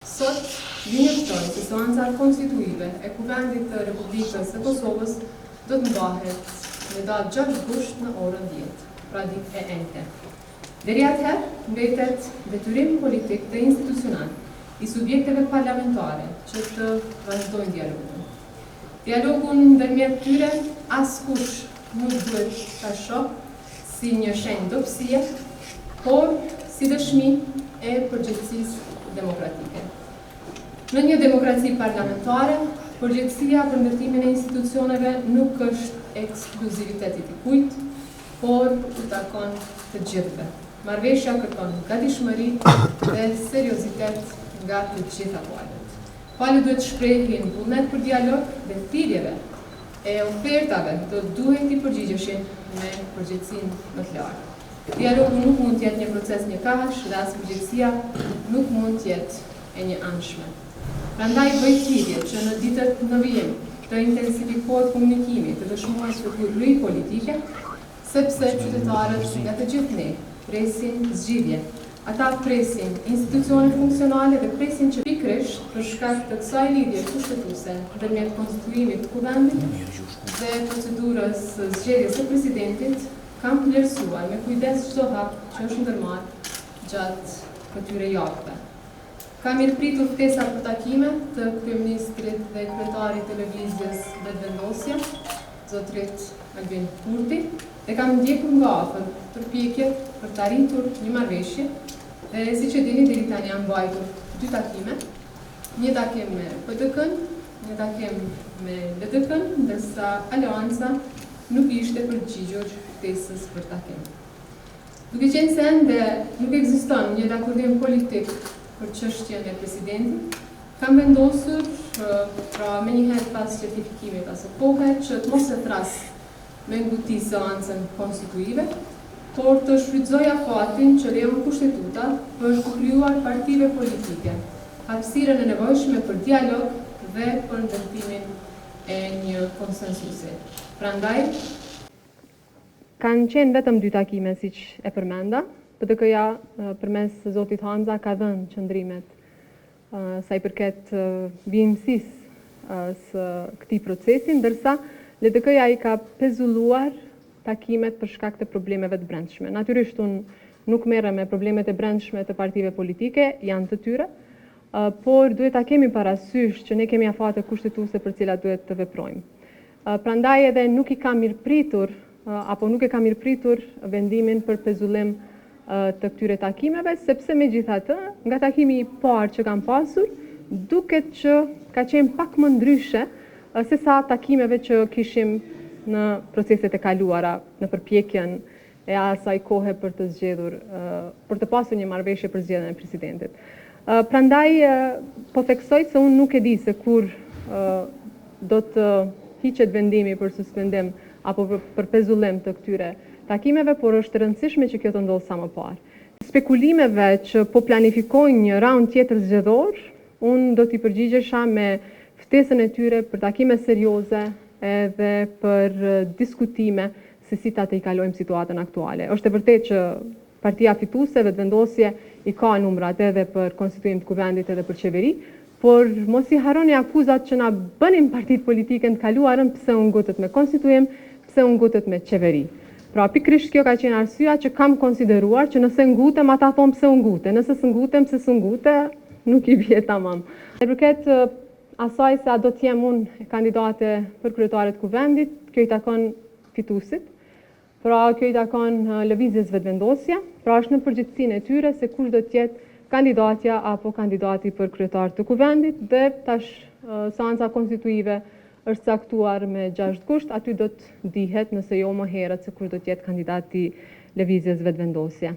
Sot, ju njoftoj se seanca konstituive e Kuvendit të Republikës së Kosovës do të mbahet në datë 6 gusht në orën 10, pra ditë e enjte. Deri atëherë mbetet detyrim politik dhe institucional i subjekteve parlamentare që të vazhdojnë dialogun. Dialogun ndërmjet tyre askush nuk duhet ta shoh si një shenjë dobësie, por si dëshmi e përgjegjësisë demokratike. Në një demokraci parlamentare, përgjegjësia për ndërtimin e institucioneve nuk është ekskluziviteti i kujt, por u takon të gjithëve. Marrëveshja kërkon gatishmëri dhe seriozitet nga të gjitha palët. Palët duhet shprehin vullnet për dialog dhe thirrjeve e ofertave do duhet i përgjigjeshin me përgjegjësinë më të lartë. Dialogu nuk mund të jetë një proces njëkahash dhe as përgjegjësia nuk mund të jetë e një anshme. Prandaj bëj thirrje që në ditët në vijim të intensifikohet komunikimi të dëshmuar të rryj politike, sepse qytetarët nga të gjithë ne presin zgjidhje. Ata presin institucione funksionale dhe presin që pikërisht për shkak të kësaj lidhje kushtetuese ndërmjet konstituimit të Kuvendit dhe procedurës zgjedhjes së presidentit, kam vlerësuar me kujdes çdo hap që është ndërmarrë gjatë këtyre javëve. Kam mirëpritur ftesa për takime të kryeministrit dhe kryetarit të lëvizjes Vetëvendosja, zotërit Albin Kurti, dhe kam ndjekur nga afër përpjekjet për të arritur një marrëveshje, dhe siç e dini deri tani janë mbajtur 2 takime, një takim me PDK-n, një takim me LDK-n, ndërsa Aleanca nuk ishte përgjigjur ftesës për takim. Duke qenë se ende nuk ekziston një dakordim politik për çështjen e presidentit, kam vendosur pra menjëherë pas certifikimit pas së kohe që të mos e thras me nguti seancën konstituive, por të shfrytëzoja fatin që lejon kushtetuta për të krijuar partive politike, hapësirën e nevojshme për dialog dhe për ndërtimin e një konsensusi. Prandaj, kanë qenë vetëm 2 takime siç e përmenda. PDK-ja përmes zotit Hanza ka dhënë qëndrimet sa i përket vijimësisë së këtij procesi, ndërsa LDK-ja i ka pezulluar takimet për shkak të problemeve të brendshme. Natyrisht unë nuk merrem me problemet e brendshme të partive politike, janë të tyre, por duhet ta kemi parasysh që ne kemi afate kushtetuese për cilat duhet të veprojmë. Prandaj edhe nuk e kam mirëpritur vendimin për pezullim të këtyre takimeve, sepse megjithatë, nga takimi i parë që kam pasur, duket që ka qenë pak më ndryshe se sa takimeve që kishim në proceset e kaluara, në përpjekjen e asaj kohe për të zgjedhur, për të pasur një marrëveshje për zgjedhjen e presidentit. Prandaj po theksoj se unë nuk e di se kur do të hiqet vendimi për suspendim apo për pezullim të këtyre takimeve, por është e rëndësishme që kjo të ndodhë sa më parë. Spekulimeve që po planifikojnë një raund tjetër zgjedhor, unë do t'i përgjigjesha me ftesën e tyre për takime serioze edhe për diskutime se si ta të i kalojmë situatën aktuale. Është e vërtetë që partia fituese Vetëvendosje i ka numrat edhe për konstituim të Kuvendit edhe për qeveri, por mos i harroni akuzat që na bënin partitë politike të kaluarën pse u ngutet me konstituim, pse u ngutet me qeveri. Pra pikërisht kjo ka qenë arsyeja që kam konsideruar që nëse ngutem ata thonë pse u ngute, nëse s'ngutem pse s'u ngute, nuk i bie tamam. Në përket asaj se a do të jem unë kandidate për kryetare të Kuvendit, kjo i takon fituesit, pra kjo i takon lëvizjes Vetëvendosja, pra është në përgjithësinë e tyre se kush do të jetë kandidatja apo kandidati për kryetar të Kuvendit, dhe tash seanca konstituive është caktuar me 6 gusht, aty do të dihet nëse jo më herët se kush do të jetë kandidati lëvizjes Vetëvendosja.